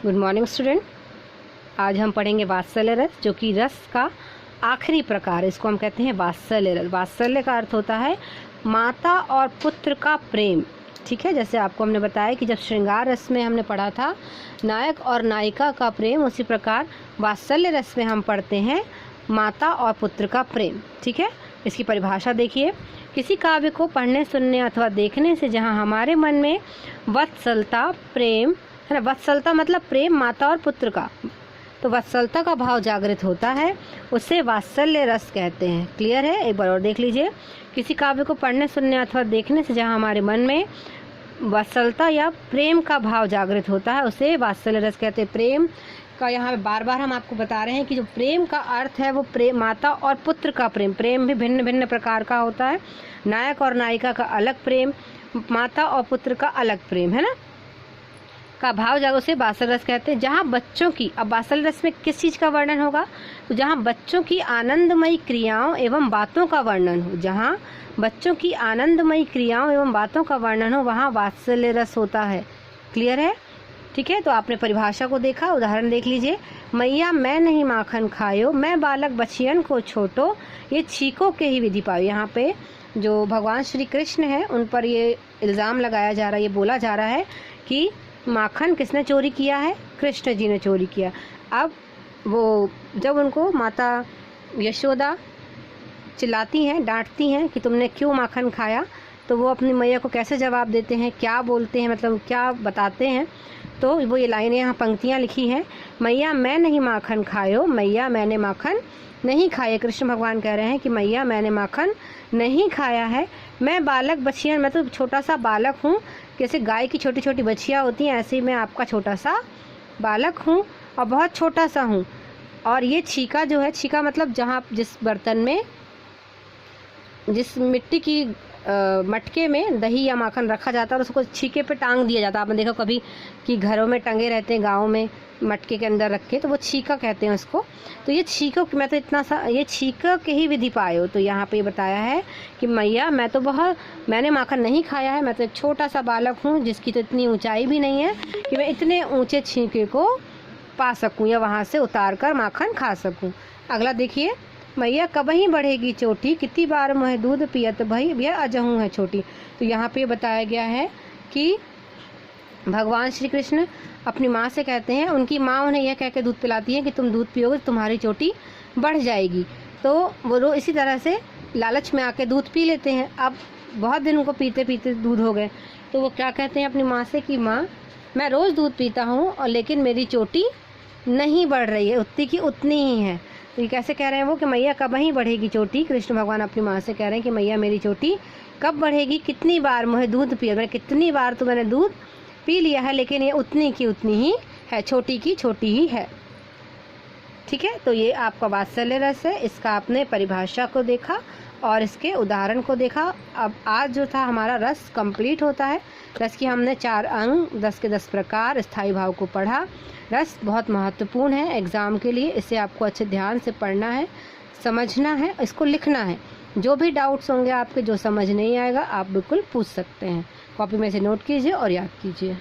Good morning student. आज हम पढ़ेंगे वात्सल्य रस, जो कि रस का आखिरी प्रकार है। इसको हम कहते हैं वात्सल्य रस। वात्सल्य का अर्थ होता है माता और पुत्र का प्रेम। ठीक है, जैसे आपको हमने बताया कि जब श्रृंगार रस में हमने पढ़ा था नायक और नायिका का प्रेम, उसी प्रकार वात्सल्य रस में हम पढ़ते हैं माता और पुत्र का प्रेम। ठीक है, इसकी परिभाषा देखिए। किसी काव्य को पढ़ने, सुनने अथवा देखने से जहाँ हमारे मन में वत्सलता, प्रेम है ना, वत्सलता मतलब प्रेम माता और पुत्र का, तो वत्सलता का भाव जागृत होता है, उसे वात्सल्य रस कहते हैं। क्लियर है? एक बार और देख लीजिए। किसी काव्य को पढ़ने, सुनने अथवा देखने से जहाँ हमारे मन में वत्सलता या प्रेम का भाव जागृत होता है, उसे वात्सल्य रस कहते हैं। प्रेम का यहाँ पे बार बार हम आपको बता रहे हैं कि जो प्रेम का अर्थ है वो प्रेम, माता और पुत्र का प्रेम। प्रेम भी भिन्न भिन्न प्रकार का होता है। नायक और नायिका का अलग प्रेम, माता और पुत्र का अलग प्रेम, है ना, का भाव जागो से वात्सल्य रस कहते हैं। जहाँ बच्चों की, अब वात्सल्य रस में किस चीज़ का वर्णन होगा, तो जहाँ बच्चों की आनंदमयी क्रियाओं एवं बातों का वर्णन हो, जहाँ बच्चों की आनंदमयी क्रियाओं एवं बातों का वर्णन हो, वहाँ वात्सल्य रस होता है। क्लियर है? ठीक है, तो आपने परिभाषा को देखा। उदाहरण देख लीजिए। मैया मैं नहीं माखन खायो, मैं बालक बछियन को छोटो, ये छीको के ही विधि पायो। यहाँ पे जो भगवान श्री कृष्ण हैं उन पर ये इल्ज़ाम लगाया जा रहा है, ये बोला जा रहा है कि माखन किसने चोरी किया है? कृष्ण जी ने चोरी किया। अब वो जब उनको माता यशोदा चिल्लाती हैं, डांटती हैं कि तुमने क्यों माखन खाया, तो वो अपनी मैया को कैसे जवाब देते हैं, क्या बोलते हैं, मतलब क्या बताते हैं, तो वो ये लाइनें यहाँ पंक्तियाँ लिखी हैं। मैया मैं नहीं माखन खायो, मैया मैंने माखन नहीं खाया। कृष्ण भगवान कह रहे हैं कि मैया मैंने माखन नहीं खाया है। मैं बालक बछिया, मैं तो छोटा सा बालक हूँ, जैसे गाय की छोटी छोटी बछिया होती हैं, ऐसे ही मैं आपका छोटा सा बालक हूँ और बहुत छोटा सा हूँ। और ये छीका जो है, छीका मतलब जहाँ जिस बर्तन में, जिस मिट्टी की मटके में दही या माखन रखा जाता है और उसको छीके पे टांग दिया जाता है। आपने देखा कभी कि घरों में टंगे रहते हैं, गाँव में मटके के अंदर रखे, तो वो छीका कहते हैं उसको। तो ये छीको, मैं तो इतना सा, ये छीका के ही विधि पायो। तो यहाँ पे बताया है कि मैया मैंने माखन नहीं खाया है, मैं तो एक छोटा सा बालक हूँ जिसकी तो इतनी ऊंचाई भी नहीं है कि मैं इतने ऊंचे छीके को पा सकूँ या वहाँ से उतार कर माखन खा सकूँ। अगला देखिए। मैया कबही बढ़ेगी चोटी, कितनी बार मोहे दूध पियत भई, भैया अजहूँ है छोटी। तो यहाँ पे बताया गया है कि भगवान श्री कृष्ण अपनी माँ से कहते हैं, उनकी माँ उन्हें यह कह के दूध पिलाती है कि तुम दूध पियोगे तो तुम्हारी चोटी बढ़ जाएगी। तो वो इसी तरह से लालच में आके दूध पी लेते हैं। अब बहुत दिन उनको पीते पीते दूध हो गए, तो वो क्या कहते हैं अपनी माँ से कि माँ मैं रोज़ दूध पीता हूँ और लेकिन मेरी चोटी नहीं बढ़ रही है, उतनी की उतनी ही है। तो ये कैसे कह रहे हैं वो कि मैया कब ही बढ़ेगी चोटी। कृष्ण भगवान अपनी माँ से कह रहे हैं कि मैया मेरी चोटी कब बढ़ेगी, कितनी बार मुझे दूध पिया, मैं कितनी बार तो मैंने दूध पी लिया है, लेकिन ये उतनी की उतनी ही है, छोटी की छोटी ही है। ठीक है, तो ये आपका वात्सल्य रस है। इसका आपने परिभाषा को देखा और इसके उदाहरण को देखा। अब आज जो था हमारा रस कंप्लीट होता है। रस की हमने 4 अंग, 10 के 10 प्रकार, स्थायी भाव को पढ़ा। रस बहुत महत्वपूर्ण है एग्ज़ाम के लिए, इसे आपको अच्छे ध्यान से पढ़ना है, समझना है, इसको लिखना है। जो भी डाउट्स होंगे आपके, जो समझ नहीं आएगा, आप बिल्कुल पूछ सकते हैं। कॉपी में से नोट कीजिए और याद कीजिए।